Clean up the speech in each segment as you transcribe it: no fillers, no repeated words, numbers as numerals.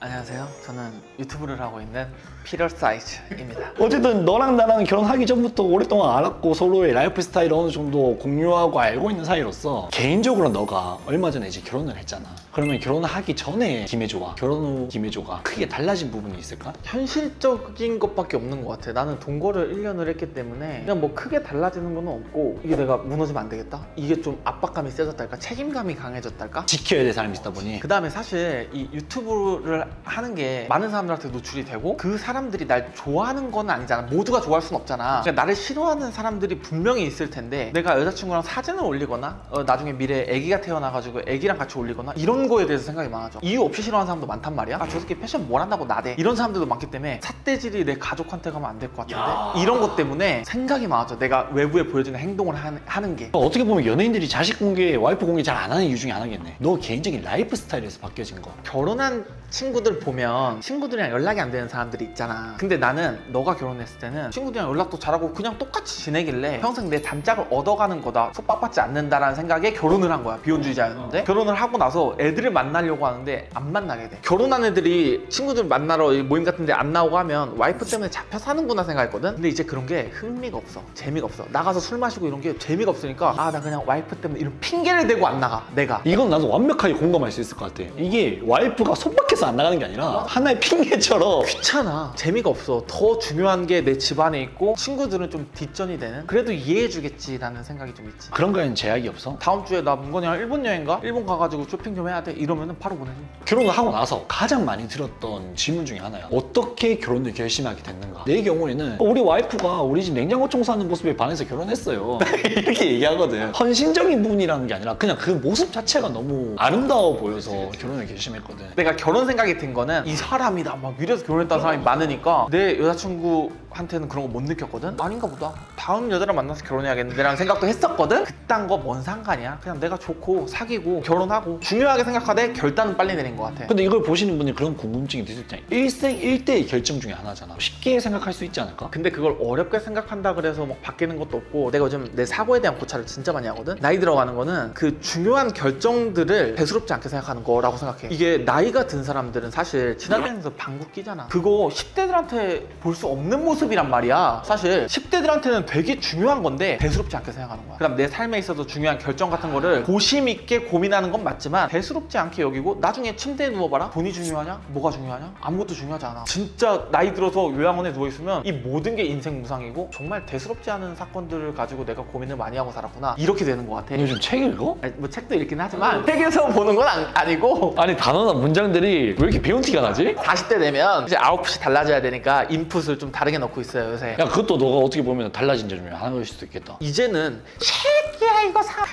안녕하세요. 저는 유튜브를 하고 있는 피터 사이즈입니다. 어쨌든 너랑 나랑 결혼하기 전부터 오랫동안 알았고 서로의 라이프 스타일을 어느 정도 공유하고 알고 있는 사이로서 개인적으로 너가 얼마 전에 이제 결혼을 했잖아. 그러면 결혼하기 전에 김혜조와 결혼 후 김혜조가 크게 달라진 부분이 있을까? 현실적인 것밖에 없는 것 같아. 나는 동거를 1년을 했기 때문에 그냥 뭐 크게 달라지는 건 없고, 이게 내가 무너지면 안 되겠다? 이게 좀 압박감이 세졌달까? 책임감이 강해졌달까? 지켜야 될 사람이 있다 보니. 그 다음에 사실 이 유튜브를 하는 게 많은 사람들한테 노출이 되고, 그 사람들이 날 좋아하는 건 아니잖아. 모두가 좋아할 순 없잖아. 그러니까 나를 싫어하는 사람들이 분명히 있을 텐데, 내가 여자친구랑 사진을 올리거나 나중에 미래에 아기가 태어나가지고 아기랑 같이 올리거나 이런 거에 대해서 생각이 많아져. 이유 없이 싫어하는 사람도 많단 말이야. 아, 저 새끼 패션 뭘 한다고 나대. 이런 사람들도 많기 때문에 삿대질이 내 가족한테 가면 안 될 것 같은데, 이런 것 때문에 생각이 많아져. 내가 외부에 보여주는 행동을 하는 게. 어떻게 보면 연예인들이 자식 공개, 와이프 공개 잘 안 하는 이유 중에 하나겠네. 너 개인적인 라이프 스타일에서 바뀌어진 거. 결혼한 친구들 보면 친구들이랑 연락이 안 되는 사람들이 있잖아. 근데 나는 너가 결혼했을 때는 친구들이랑 연락도 잘하고 그냥 똑같이 지내길래 평생 내 단짝을 얻어가는 거다, 속박받지 않는다라는 생각에 결혼을 한 거야. 비혼주의자였는데 결혼을 하고 나서 애들을 만나려고 하는데 안 만나게 돼. 결혼한 애들이 친구들 만나러 모임 같은 데 안 나오고 하면 와이프 때문에 잡혀 사는구나 생각했거든. 근데 이제 그런 게 흥미가 없어. 재미가 없어. 나가서 술 마시고 이런 게 재미가 없으니까, 아, 나 그냥 와이프 때문에 이런 핑계를 대고 안 나가, 내가. 이건 나도 완벽하게 공감할 수 있을 것 같아. 이게 와이프가 속박해서 안 나가는 게 아니라 하나의 핑계처럼. 귀찮아. 재미가 없어. 더 중요한 게 내 집안에 있고 친구들은 좀 뒷전이 되는. 그래도 이해해주겠지라는 생각이 좀 있지. 그런 거에는 제약이 없어? 다음 주에 나 문건이랑 일본 여행 가? 일본 가가지고 쇼핑 좀 해야 돼? 이러면은 바로 보내줘. 결혼을 하고 나서 가장 많이 들었던 질문 중에 하나야. 어떻게 결혼을 결심하게 됐는가? 내 경우에는 우리 와이프가 우리 집 냉장고 청소하는 모습에 반해서 결혼했어요. 이렇게 얘기하거든. 헌신적인 부분이라는 게 아니라 그냥 그 모습 자체가 너무 아름다워 보여서 결혼을 결심했거든. 내가 결혼 생각이 든 거는 이 사람이다 막 이래서 결혼했다는 사람이 많으니까 내 여자친구한테는 그런 거 못 느꼈거든. 아닌가 보다. 다음 여자를 만나서 결혼해야겠는데 라는 생각도 했었거든. 그딴 거 뭔 상관이야. 그냥 내가 좋고 사귀고 결혼하고 중요하게 생각하되 결단은 빨리 내린 것 같아. 근데 이걸 보시는 분이 그런 궁금증이 드실 때 일생일대의 결정 중에 하나잖아. 쉽게 생각할 수 있지 않을까? 근데 그걸 어렵게 생각한다 그래서 막 바뀌는 것도 없고, 내가 요즘 내 사고에 대한 고찰을 진짜 많이 하거든. 나이 들어가는 거는 그 중요한 결정들을 대수롭지 않게 생각하는 거라고 생각해. 이게 나이가 든 사람들은 사실 지나다니면서 방구 끼잖아. 그거 10대들한테 볼 수 없는 모습이란 말이야. 사실 10대들한테는 되게 중요한 건데 대수롭지 않게 생각하는 거야. 그다음 내 삶에 있어서 중요한 결정 같은 거를 고심 있게 고민하는 건 맞지만 대수롭지 않게 여기고, 나중에 침대에 누워봐라. 돈이 중요하냐? 뭐가 중요하냐? 아무것도 중요하지 않아. 진짜 나이 들어서 요양원에 누워있으면 이 모든 게 인생 무상이고 정말 대수롭지 않은 사건들을 가지고 내가 고민을 많이 하고 살았구나, 이렇게 되는 것 같아. 요즘 책 읽어? 아니, 뭐 책도 읽긴 하지만 책에서 보는 건 아니고. 아니 단어나 문장들이 왜 이렇게 배운 티가 나지? 40대 되면 이제 아웃풋이 달라져야 되니까 인풋을 좀 다르게 넣고 있어요 요새. 야, 그것도 너가 어떻게 보면 달라진 점 중에 하나일 수도 있겠다. 이제는 책이야 이거 사.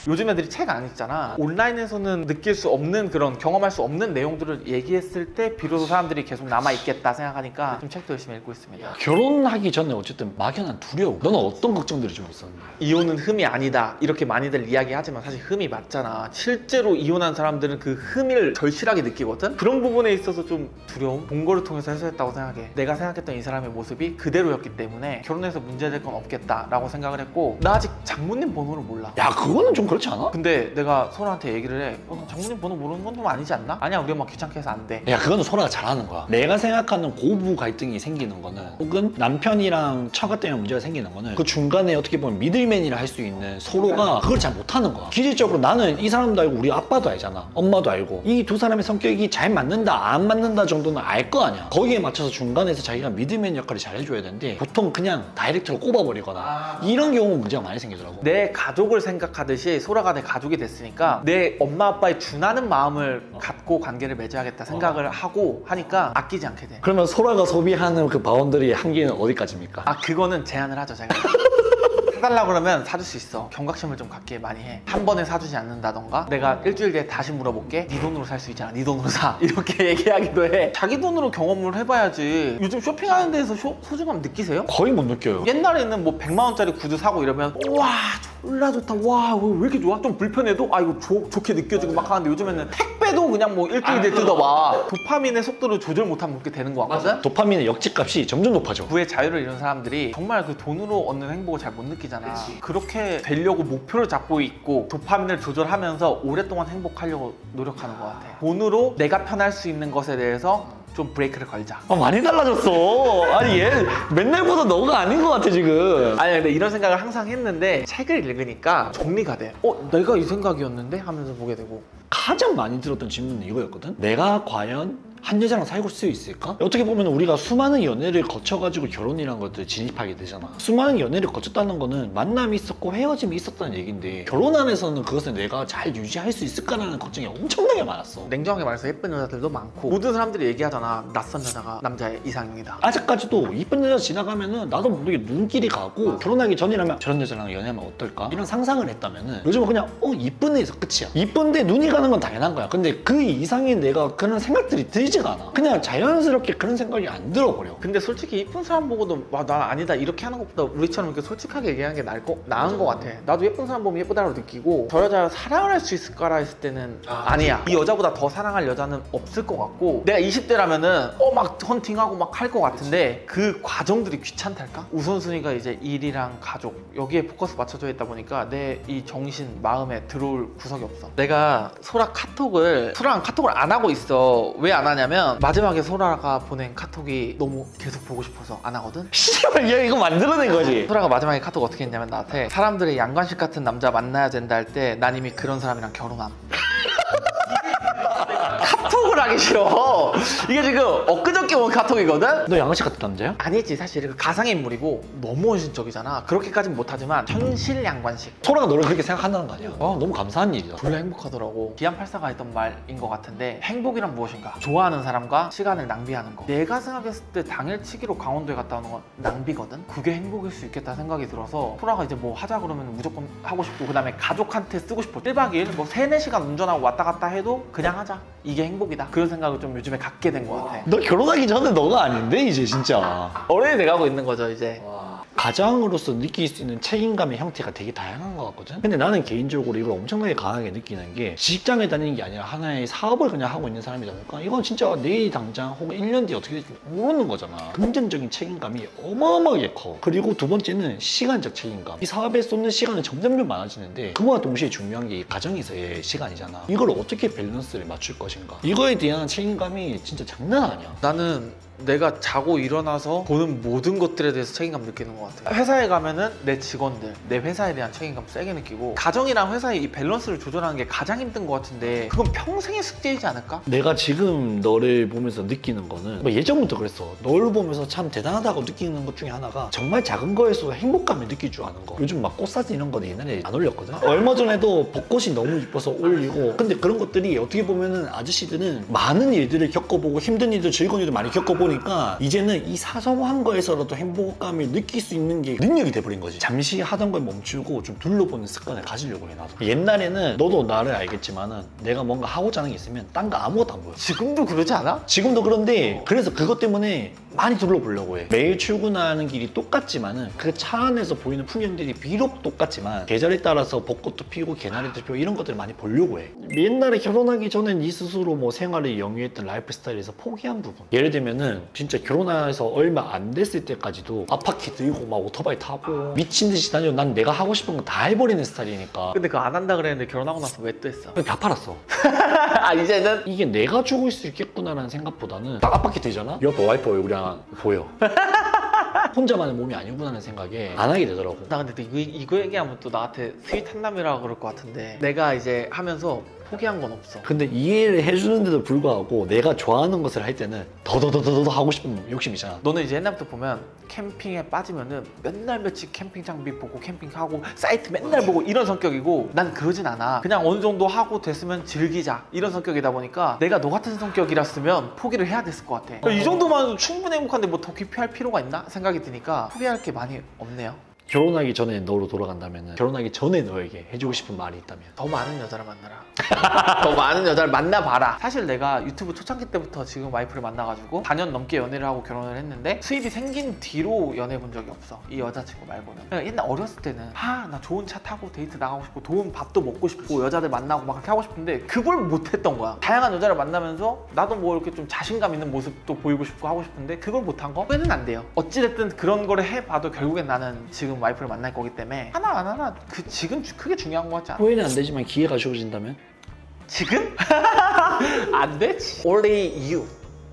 요즘 애들이 책 안 읽잖아. 온라인에서는 느낄 수 없는, 그런 경험할 수 없는 내용들을 얘기했을 때 비로소 사람들이 계속 남아있겠다 생각하니까 좀 책도 열심히 읽고 있습니다. 결혼하기 전에 어쨌든 막연한 두려움. 너는 어떤 걱정들이 좀 있었는데? 이혼은 흠이 아니다 이렇게 많이들 이야기하지만 사실 흠이 맞잖아. 실제로 이혼한 사람들은 그 흠을 절실하게 느끼거든. 그런 부분에 있어서 좀 두려움? 동거를 통해서 해소했다고 생각해. 내가 생각했던 이 사람의 모습이 그대로였기 때문에 결혼해서 문제될 건 없겠다라고 생각을 했고, 나 아직 장모님 번호를 몰라. 야, 그거는 좀 그렇지 않아? 근데 내가 소라한테 얘기를 해. 장모님 번호 모르는 건 좀 아니지 않나? 아니야, 우리 엄마 귀찮게 해서 안 돼. 야, 그거는 소라가 잘하는 거야. 내가 생각하는 고부 갈등이 생기는 거는, 혹은 남편이랑 처가 때문에 문제가 생기는 거는 그 중간에 어떻게 보면 미들맨이라 할 수 있는 서로가 그걸 잘 못하는 거야. 기질적으로 나는 이 사람도 알고 우리 아빠도 알잖아. 엄마도 알고. 이 두 사람의 성격이 잘 맞는다 안 맞는다 정도는 알 거 아니야. 거기에 맞춰서 중간에서 자기가 미들맨 역할을 잘 해줘야 되는데 보통 그냥 다이렉트로 꼽아버리거나 이런 경우 문제가 많이 생기더라고. 내 가족을 생각하듯이 소라가 내 가족이 됐으니까 내 엄마 아빠의 준하는 마음을 갖고 관계를 맺어야겠다 생각을 하고 하니까 아끼지 않게 돼. 그러면 소라가 소비하는 그 바운더리의 한계는 어디까지입니까? 아, 그거는 제한을 하죠 제가. 사달라고 그러면 사줄 수 있어. 경각심을 좀 갖게 많이 해. 한 번에 사주지 않는다던가, 내가 일주일 뒤에 다시 물어볼게, 네 돈으로 살 수 있잖아, 네 돈으로 사, 이렇게 얘기하기도 해. 자기 돈으로 경험을 해봐야지. 요즘 쇼핑하는 데에서 소중함 느끼세요? 거의 못 느껴요. 옛날에는 뭐 100만 원짜리 구두 사고 이러면 우와 졸라 좋다. 와, 왜 이렇게 좋아? 좀 불편해도 아 이거 좋게 느껴지고 막 하는데 요즘에는 택배도 그냥 뭐 일주일에 뜯어봐. 도파민의 속도를 조절 못하면 그렇게 되는 거 같거든? 도파민의 역지값이 점점 높아져. 부의 자유를 이룬 사람들이 정말 그 돈으로 얻는 행복을 잘 못 느끼잖아. 그렇게 되려고 목표를 잡고 있고 도파민을 조절하면서 오랫동안 행복하려고 노력하는 것 같아. 돈으로 내가 편할 수 있는 것에 대해서 좀 브레이크를 걸자. 많이 달라졌어. 아니 얘 맨날 보던 너가 아닌 것 같아 지금. 아니 근데 이런 생각을 항상 했는데 책을 읽으니까 정리가 돼. 내가 이 생각이었는데? 하면서 보게 되고. 가장 많이 들었던 질문은 이거였거든. 내가 과연 한 여자랑 살고 수 있을까? 어떻게 보면 우리가 수많은 연애를 거쳐가지고 결혼이라는 것들을 진입하게 되잖아. 수많은 연애를 거쳤다는 거는 만남이 있었고 헤어짐이 있었다는 얘기인데 결혼 안에서는 그것을 내가 잘 유지할 수 있을까라는 걱정이 엄청나게 많았어. 냉정하게 말해서 예쁜 여자들도 많고 모든 사람들이 얘기하잖아. 낯선 여자가 남자의 이상형이다. 아직까지도 이쁜 여자 지나가면은 나도 모르게 눈길이 가고 결혼하기 전이라면 저런 여자랑 연애하면 어떨까? 이런 상상을 했다면은 요즘은 그냥 이쁜 애에서 끝이야. 이쁜데 눈이 가는 건 당연한 거야. 근데 그 이상의 내가 그런 생각들이 들지가 않아. 그냥 자연스럽게 그런 생각이 안 들어버려. 근데 솔직히 이쁜 사람 보고도 난 아니다 이렇게 하는 것보다 우리처럼 이렇게 솔직하게 얘기하는 게 나은 것 같아. 나도 예쁜 사람 보면 예쁘다고 느끼고 저 여자 사랑을 할 수 있을까라 했을 때는 아니야. 이 여자보다 더 사랑할 여자는 없을 것 같고 내가 20대라면은 막 헌팅하고 막 할 것 같은데 그 과정들이 귀찮달까? 우선순위가 이제 일이랑 가족 여기에 포커스 맞춰져 있다 보니까 내 이 정신 마음에 들어올 구석이 없어. 내가 소라랑 카톡을 안 하고 있어. 왜 안 하냐면 마지막에 소라가 보낸 카톡이 너무 계속 보고 싶어서 안 하거든? 씨발 얘 이거 만들어낸 거지. 소라가 마지막에 카톡 어떻게 했냐면 나한테 사람들의 양관식 같은 남자 만나야 된다 할 때 난 이미 그런 사람이랑 결혼함. 카톡을 하기 싫어. 이게 지금 엊그저께 온 카톡이거든? 너 양아치 같은 남자야? 아니지. 사실 그 가상의 인물이고 너무 헌신적이잖아. 그렇게까지는 못하지만 현실 양관식. 소라가 너를 그렇게 생각한다는 거 아니야? 너무 감사한 일이다. 졸라 행복하더라고. 기안84가 했던 말인 것 같은데 행복이란 무엇인가? 좋아하는 사람과 시간을 낭비하는 거. 내가 생각했을 때 당일치기로 강원도에 갔다 오는 건 낭비거든? 그게 행복일 수 있겠다 생각이 들어서 소라가 이제 뭐 하자 그러면 무조건 하고 싶고 그 다음에 가족한테 쓰고 싶어. 1박 2일 뭐 3, 4시간 운전하고 왔다 갔다 해도 그냥 하자. 이게 행복이다. 그런 생각을 좀 요즘에 갖게 된 것 같아. 너 결혼하기 전에 너가 아닌데 이제 진짜. 어른이 돼가고 있는 거죠 이제. 가장으로서 느낄 수 있는 책임감의 형태가 되게 다양한 것 같거든? 근데 나는 개인적으로 이걸 엄청나게 강하게 느끼는 게 직장에 다니는 게 아니라 하나의 사업을 그냥 하고 있는 사람이다 보니까 이건 진짜 내일 당장 혹은 1년 뒤에 어떻게 될지 모르는 거잖아. 금전적인 책임감이 어마어마하게 커. 그리고 두 번째는 시간적 책임감. 이 사업에 쏟는 시간은 점점 많아지는데 그와 동시에 중요한 게 이 가정에서의 시간이잖아. 이걸 어떻게 밸런스를 맞출 것인가. 이거에 대한 책임감이 진짜 장난 아니야. 나는 내가 자고 일어나서 보는 모든 것들에 대해서 책임감 느끼는 것 같아. 회사에 가면은 내 직원들, 내 회사에 대한 책임감 세게 느끼고 가정이랑 회사의 이 밸런스를 조절하는 게 가장 힘든 것 같은데 그건 평생의 숙제이지 않을까? 내가 지금 너를 보면서 느끼는 거는 뭐 예전부터 그랬어. 널 보면서 참 대단하다고 느끼는 것 중에 하나가 정말 작은 거에서 행복감을 느낄 줄 아는 거. 요즘 막 꽃사진 이런 거 옛날에 안 올렸거든? 얼마 전에도 벚꽃이 너무 이뻐서 올리고 근데 그런 것들이 어떻게 보면은 아저씨들은 많은 일들을 겪어보고 힘든 일도 즐거운 일도 많이 겪어보니까 이제는 이 사소한 거에서라도 행복감을 느낄 수 있는 게 능력이 돼버린 거지. 잠시 하던 걸 멈추고 좀 둘러보는 습관을 가지려고 해 나도. 옛날에는 너도 나를 알겠지만은 내가 뭔가 하고자 하는 게 있으면 딴 거 아무것도 안 보여. 지금도 그러지 않아? 지금도 그런데 그래서 그것 때문에 많이 둘러보려고 해. 매일 출근하는 길이 똑같지만은 그 차 안에서 보이는 풍경들이 비록 똑같지만 계절에 따라서 벚꽃도 피고 개나리도 피고 이런 것들을 많이 보려고 해. 옛날에 결혼하기 전에 네 스스로 뭐 생활을 영위했던 라이프 스타일에서 포기한 부분. 예를 들면은 진짜 결혼해서 얼마 안 됐을 때까지도 아파트 들고 막 오토바이 타고 미친 듯이 다니고 난 내가 하고 싶은 거 다 해버리는 스타일이니까. 근데 그거 안 한다 그랬는데 결혼하고 나서 왜 또 했어? 다 팔았어. 아 이제는? 이게 내가 죽을 수 있겠구나라는 생각보다는 딱 앞바퀴 들잖아? 옆에 와이프 얼굴이랑 보여. 혼자만의 몸이 아니구나라는 생각에 안 하게 되더라고. 나 근데 이거 얘기하면 또 나한테 스윗한 남이라고 그럴 것 같은데 내가 이제 하면서 포기한 건 없어. 근데 이해를 해주는데도 불구하고 내가 좋아하는 것을 할 때는 더더더더 하고 싶은 욕심이잖아. 너는 이제 옛날부터 보면 캠핑에 빠지면은 맨날 며칠 캠핑 장비 보고 캠핑하고 사이트 맨날 보고 이런 성격이고 난 그러진 않아. 그냥 어느 정도 하고 됐으면 즐기자 이런 성격이다 보니까 내가 너 같은 성격이랐으면 포기를 해야 됐을 것 같아. 이 정도만 충분히 행복한데 뭐 더 깊이 할 필요가 있나 생각이 드니까 포기할 게 많이 없네요. 결혼하기 전에 너로 돌아간다면 결혼하기 전에 너에게 해주고 싶은 말이 있다면? 더 많은 여자를 만나라. 더 많은 여자를 만나봐라. 사실 내가 유튜브 초창기 때부터 지금 와이프를 만나가지고 4년 넘게 연애를 하고 결혼을 했는데 수입이 생긴 뒤로 연애 본 적이 없어. 이 여자친구 말고는. 그러니까 옛날 어렸을 때는 나 좋은 차 타고 데이트 나가고 싶고 좋은 밥도 먹고 싶고 여자들 만나고 막 그렇게 하고 싶은데 그걸 못했던 거야. 다양한 여자를 만나면서 나도 뭐 이렇게 좀 자신감 있는 모습도 보이고 싶고 하고 싶은데 그걸 못한 거? 후회는 안 돼요. 어찌됐든 그런 거를 해봐도 결국엔 나는 지금 와이프를 만날 거기 때문에 하나 안 하나 지금 크게 중요한 거 같지 않아? 후회는 안 되지만 기회가 주어진다면? 지금? 안 되지. Only you,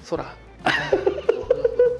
소라.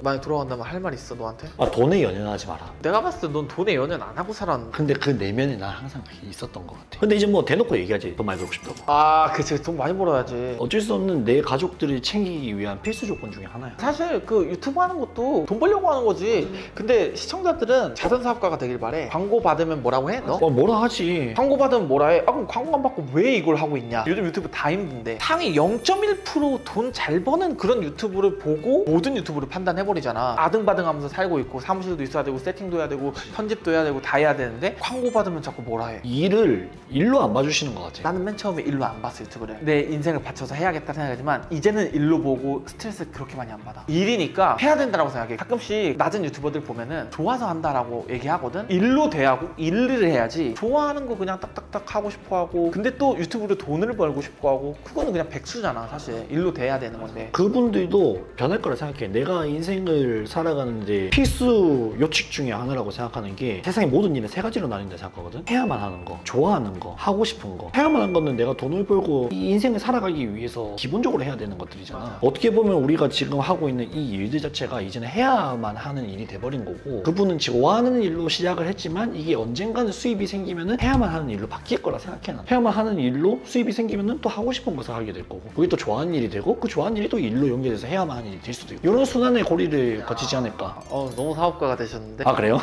만약 돌아간다면 할 말 있어 너한테? 돈에 연연하지 마라. 내가 봤을 때 넌 돈에 연연 안 하고 살았는데. 근데 그 내면에 난 항상 그게 있었던 것 같아. 근데 이제 뭐 대놓고 얘기하지. 돈 많이 벌고 싶다고. 그치. 돈 많이 벌어야지. 어쩔 수 없는 내 가족들을 챙기기 위한 필수 조건 중에 하나야. 사실 그 유튜브 하는 것도 돈 벌려고 하는 거지. 근데 시청자들은 자선 사업가가 되길 바래. 광고 받으면 뭐라고 해? 너? 뭐라 하지. 광고 받으면 뭐라 해? 그럼 광고 안 받고 왜 이걸 하고 있냐? 요즘 유튜브 다 힘든데 상위 0.1% 돈 잘 버는 그런 유튜브를 보고 모든 유튜브를 판단해버리잖아. 아등바등하면서 살고 있고 사무실도 있어야 되고 세팅도 해야 되고 편집도 해야 되고 다 해야 되는데 광고 받으면 자꾸 뭐라 해? 일을 일로 안 봐주시는 것 같아. 나는 맨 처음에 일로 안 봤어 유튜브를. 내 인생을 바쳐서 해야겠다 생각하지만 이제는 일로 보고 스트레스 그렇게 많이 안 받아. 일이니까 해야 된다고 생각해. 가끔씩 낮은 유튜버들 보면은 좋아서 한다라고 얘기하거든. 일로 돼야고 일을 해야지 좋아하는 거 그냥 딱딱딱 하고 싶어 하고 근데 또 유튜브로 돈을 벌고 싶어 하고 그거는 그냥 백수잖아 사실. 일로 돼야 되는 건데 그분들도 변할 거라 생각해. 내가 인생을 살아가는데 필수 요칙 중에 하나라고 생각하는 게 세상의 모든 일은 세 가지로 나뉜다 생각하거든. 해야만 하는 거, 좋아하는 거, 하고 싶은 거. 해야만 하는 거는 내가 돈을 벌고 이 인생을 살아가기 위해서 기본적으로 해야 되는 것들이잖아. 맞아. 어떻게 보면 우리가 지금 하고 있는 이 일들 자체가 이제는 해야만 하는 일이 돼버린 거고 그분은 좋아하는 일로 시작을 했지만 이게 언젠가는 수입이 생기면은 해야만 하는 일로 바뀔 거라 생각해. 난 해야만 하는 일로 수입이 생기면은 또 하고 싶은 것을 하게 될 거고 그게 또 좋아하는 일이 되고 그 좋아하는 일이 또 일로 연결돼서 해야만 하는 일이 될 수도 있고 이런 순환의 고리를 거치지 않을까. 너무 사업가가 되셨는데. 그래요?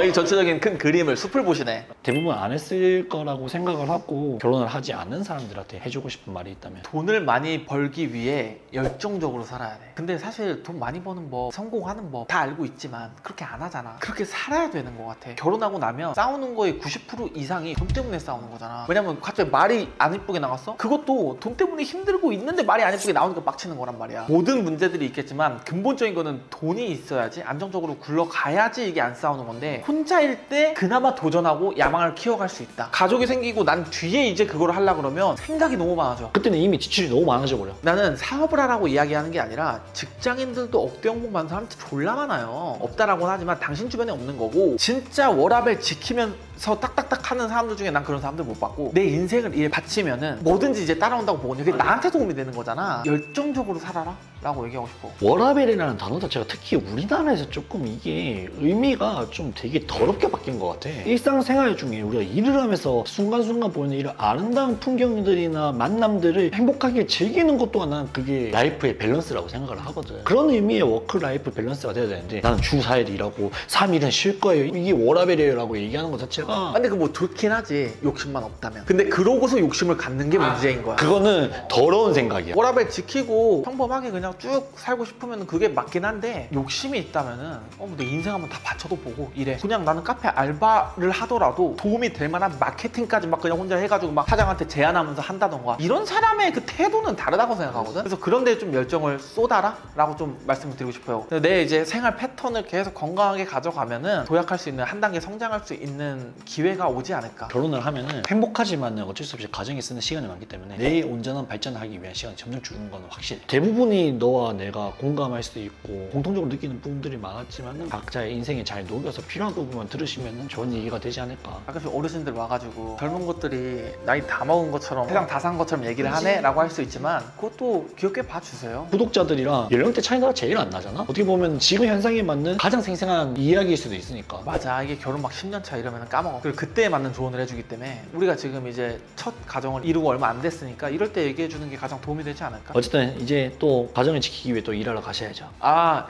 이 전체적인 큰 그림을 숲을 보시네. 대부분 안 했을 거라고 생각을 하고 결혼을 하지 않은 사람들한테 해주고 싶은 말이 있다면? 돈을 많이 벌기 위해 열정적으로 살아야 돼. 근데 사실 돈 많이 버는 법, 성공하는 법 다 알고 있지만 그렇게 안 하잖아. 그렇게 살아야 되는 것 같아. 결혼하고 나면 싸우는 거의 90% 이상이 돈 때문에 싸우는 거잖아. 왜냐면 갑자기 말이 안 이쁘게 나갔어? 그것도 돈 때문에 힘들고 있는데 말이 안 이쁘게 나오니까 빡치는 거란 말이야. 모든 문제들이 있겠지만 근본적인 거는 돈이 있어야지 안정적으로 굴러가야지 이게 안 싸우는 건데 혼자일 때 그나마 도전하고 야망을 키워갈 수 있다. 가족이 생기고 난 뒤에 이제 그걸 하려고 그러면 생각이 너무 많아져. 그때는 이미 지출이 너무 많아져 버려. 나는 사업을 하라고 이야기하는 게 아니라 직장인들도 억대 연봉 받는 사람 졸라 많아요. 없다라고는 하지만 당신 주변에 없는 거고 진짜 워라밸 지키면서 딱딱딱 하는 사람들 중에 난 그런 사람들 못 봤고 내 인생을 일에 바치면은 뭐든지 이제 따라온다고 보거든요. 그게 나한테 도움이 되는 거잖아. 열정적으로 살아라 라고 얘기하고 싶어. 워라밸이라는 단어 자체가 특히 우리나라에서 조금 이게 의미가 좀 되게 더럽게 바뀐 것 같아. 일상생활 중에 우리가 일을 하면서 순간순간 보이는 이런 아름다운 풍경들이나 만남들을 행복하게 즐기는 것 또한 난 그게 라이프의 밸런스라고 생각을 하거든. 그런 의미의 워크라이프 밸런스가 돼야 되는데 나는 주 4일 일하고 3일은 쉴 거예요. 이게 워라밸이에요 라고 얘기하는 것 자체가 근데 그 뭐 좋긴 하지. 욕심만 없다면. 근데 그러고서 욕심을 갖는 게 문제인 거야. 그거는 더러운 생각이야. 워라밸 지키고 평범하게 그냥 쭉 살고 싶으면 그게 맞긴 한데 욕심이 있다면은 내 인생 한번 다 바쳐도 보고 이래. 그냥 나는 카페 알바를 하더라도 도움이 될 만한 마케팅까지 막 그냥 혼자 해가지고 막 사장한테 제안하면서 한다던가 이런 사람의 그 태도는 다르다고 생각하거든. 그래서 그런 데에 좀 열정을 쏟아라 라고 좀 말씀을 드리고 싶어요. 내 이제 생활 패턴을 계속 건강하게 가져가면은 도약할 수 있는 한 단계 성장할 수 있는 기회가 오지 않을까. 결혼을 하면은 행복하지만 어쩔 수 없이 가정에 쓰는 시간이 많기 때문에 내 온전한 발전을 하기 위한 시간이 점점 줄는 건 확실해. 대부분이 너와 내가 공감할 수도 있고 공통적으로 느끼는 부분들이 많았지만 각자의 인생에 잘 녹여서 필요한 부분만 들으시면 좋은 얘기가 되지 않을까. 가끔씩 어르신들 와가지고 젊은 것들이 나이 다 먹은 것처럼 세상 다 산 것처럼 얘기를 하네 라고 할 수 있지만 그것도 귀엽게 봐주세요. 구독자들이랑 연령대 차이가 제일 안 나잖아. 어떻게 보면 지금 현상에 맞는 가장 생생한 이야기일 수도 있으니까. 맞아. 이게 결혼 막 10년 차 이러면 까먹어. 그리고 그때에 맞는 조언을 해주기 때문에 우리가 지금 이제 첫 가정을 이루고 얼마 안 됐으니까 이럴 때 얘기해주는 게 가장 도움이 되지 않을까. 어쨌든 이제 또 가정을 지키기 위해 또 일하러 가셔야죠.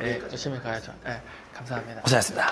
예, 열심히 가야죠. 예, 감사합니다. 고생하셨습니다.